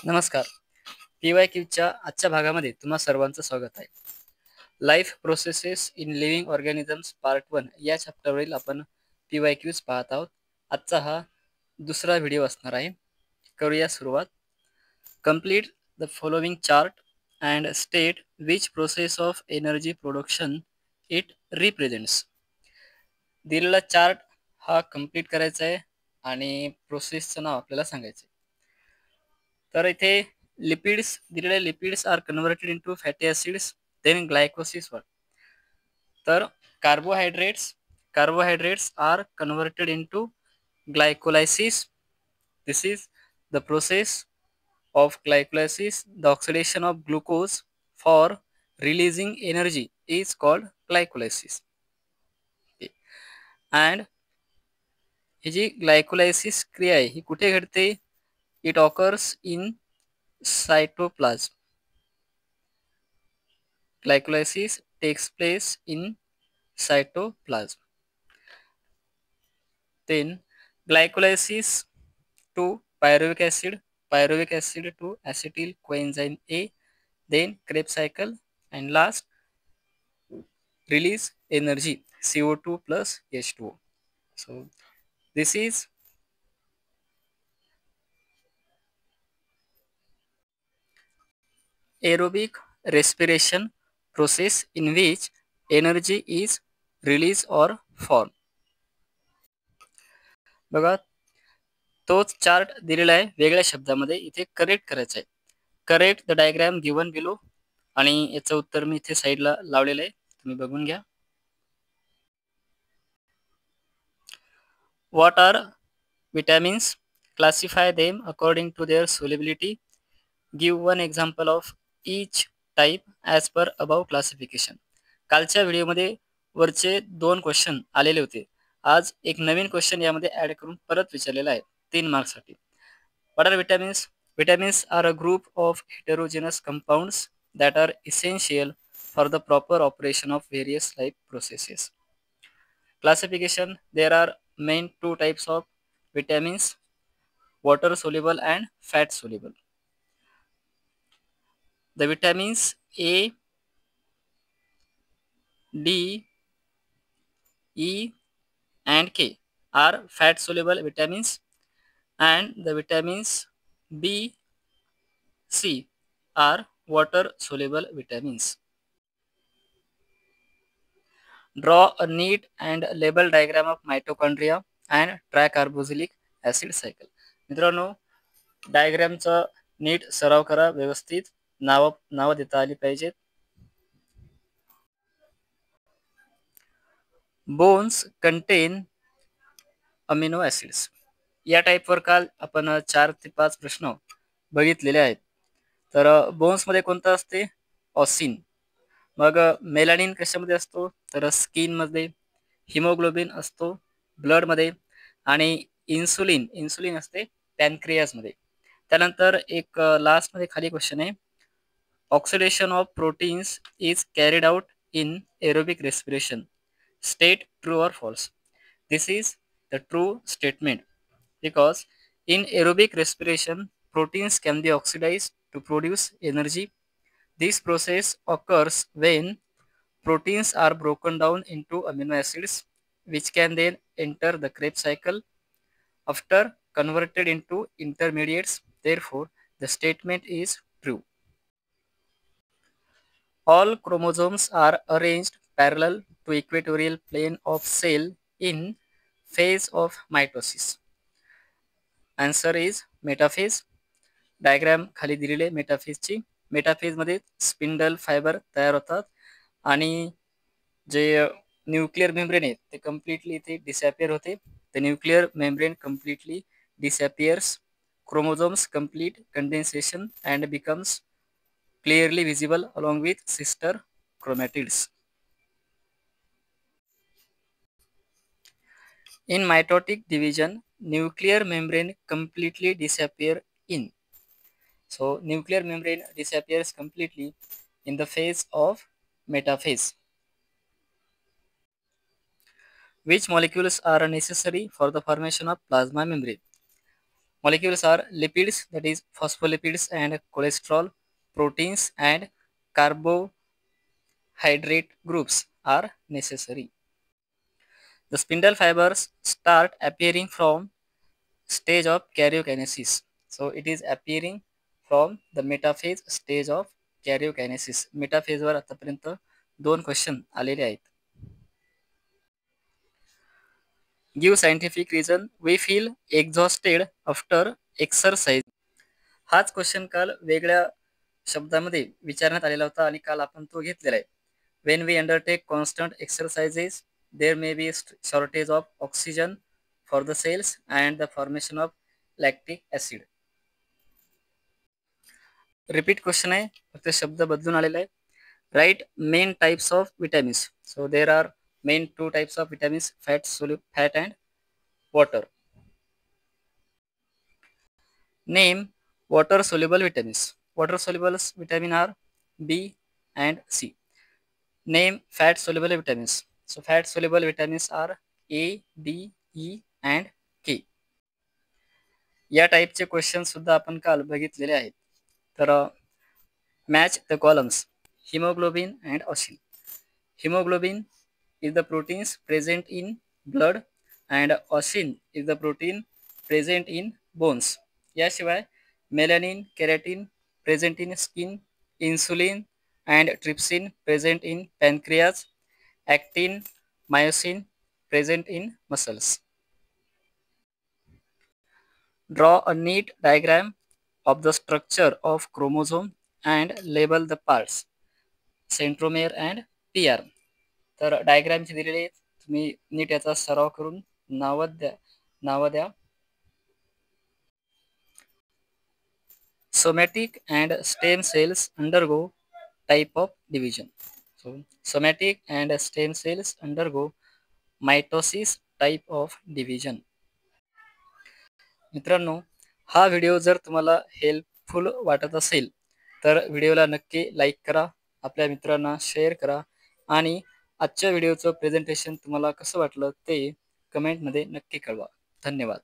नमस्कार. PYQच्या आजच्या भागामध्ये तुम्हा सर्वांचं स्वागत आहे. Life processes in living organisms part 1 या चॅप्टरवरील आपण PYQs पाहत आहोत. आजचा हा दुसरा व्हिडिओ असणार आहे. करूया सुरुवात. Complete the following chart and state which process of energy production it represents. दिलेला चार्ट हा कंप्लीट करायचा आहे आणि प्रोसेसचं नाव आपल्याला सांगायचं आहे. तर इथे लिपिड्स दिलेले lipids are converted into fatty acids then glycolysis वर. तर carbohydrates are converted into glycolysis. This is the process of glycolysis. The oxidation of glucose for releasing energy is called glycolysis. And ही जी glycolysis क्रिया आहे ही कुठे घडते? It occurs in cytoplasm. Glycolysis takes place in cytoplasm. Then glycolysis to pyruvic acid to acetyl coenzyme A, then Krebs cycle, and last release energy CO2 plus H2O. So this is aerobic respiration process in which energy is released or formed. बघा, तोच chart दिलेला आहे वेगळ्या शब्दामध्ये, इथे correct करायचा आहे. Correct the diagram given below. आणि याचं उत्तर मी इथे साईडला लावलेलं आहे, तुम्ही बघून घ्या. What are vitamins? Classify them according to their solubility. Give one example of each type as per above classification. कालच्या व्हिडिओमध्ये वरचे 2 क्वेश्चन आलेले होते. आज एक नवीन क्वेश्चन यामध्ये ॲड करून परत विचारलेला आहे 3 मार्क्ससाठी. What are vitamins? Vitamins are a group of heterogeneous compounds that are essential for the proper operation of various life processes. Classification: there are main 2 types of vitamins, water soluble and fat soluble. The vitamins A, D, E and K are fat soluble vitamins, and the vitamins B, C are water soluble vitamins. Draw a neat and label diagram of mitochondria and tricarboxylic acid cycle. मित्रांनो, डायग्रामचा नीट सराव करा, व्यवस्थित नाव देता आली पाहिजेत. Bones content amino acids. या टाईपवर काल आपण 4 ते 5 प्रश्न बघितलेले आहेत. तर बोन्समध्ये कोणतं असते? ऑसिन. मग मेलानिन कशामध्ये असतो? तर स्किनमध्ये. हिमोग्लोबिन असतो ब्लडमध्ये. आणि इन्सुलिन असते पॅनक्रियासमध्ये. त्यानंतर एक लास्टमध्ये खाली क्वेश्चन आहे, oxidation of proteins is carried out in aerobic respiration. State true और false. This is the true statement because in aerobic respiration proteins can be oxidized to produce energy. This process occurs when proteins are broken down into amino acids which can then enter the Krebs cycle after converted into intermediates. Therefore the statement is true. All chromosomes are arranged parallel to equatorial plane of cell in phase of mitosis. Answer is metaphase. Diagram खाली दिलेले मेटाफेजची. मेटाफेजमध्ये spindle fibre तयार होतात आणि जे nuclear membrane आहे ते completely इथे disappear होते. The nuclear membrane completely disappears. Chromosomes complete condensation and becomes clearly visible along with sister chromatids. In mitotic division, nuclear membrane completely disappear in. So nuclear membrane disappears completely in the phase of metaphase. Which molecules are necessary for the formation of plasma membrane? Molecules are lipids, that is phospholipids and cholesterol, proteins and carbohydrate groups are necessary. The spindle fibers start appearing from stage of karyokinesis. So it is appearing from the metaphase stage of karyokinesis. Metaphase वर आतापर्यंत 2 question आलेले आहेत. Give scientific reason we feel exhausted after exercise. हाच question काल वेगळ्या शब्दामध्ये विचारण्यात आलेला होता आणि काल आपण तो घेतलेला आहे. When we undertake constant exercises, there may be shortage of oxygen for the cells and the formation of lactic acid. Repeat question आहे, फक्त शब्द बदलून आलेला आहे. Write main types of vitamins. So there are main 2 types of vitamins, fat and water. Name water soluble vitamins. Water soluble vitamin are B and C. Name fat soluble vitamins. So fat soluble vitamins are A, D, E and K. या टाईपचे question सुद्धा आपण काल बघितलेले आहेत. तर match the columns. Haemoglobin and ऑसिन. Haemoglobin is the proteins present in blood and osin is the protein present in bones. याशिवाय melanin, keratin present in skin, insulin and trypsin present in pancreas, actin, myosin present in muscles. Draw a neat diagram of the structure of chromosome and label the parts centromere and PR. तर डायग्रामचे दिलेले तुम्ही नीट याचा सराव करून नाव द्या. Somatic and stem cells undergo type of division. So somatic and stem cells undergo mitosis type of division. मित्रांनो, हा video जर तुम्हाला हेल्पफुल वाटत असेल तर व्हिडिओला नक्की लाईक करा, आपल्या मित्रांना शेअर करा आणि आजच्या व्हिडिओचं प्रेझेंटेशन तुम्हाला कसं वाटलं ते कमेंटमध्ये नक्की कळवा. धन्यवाद.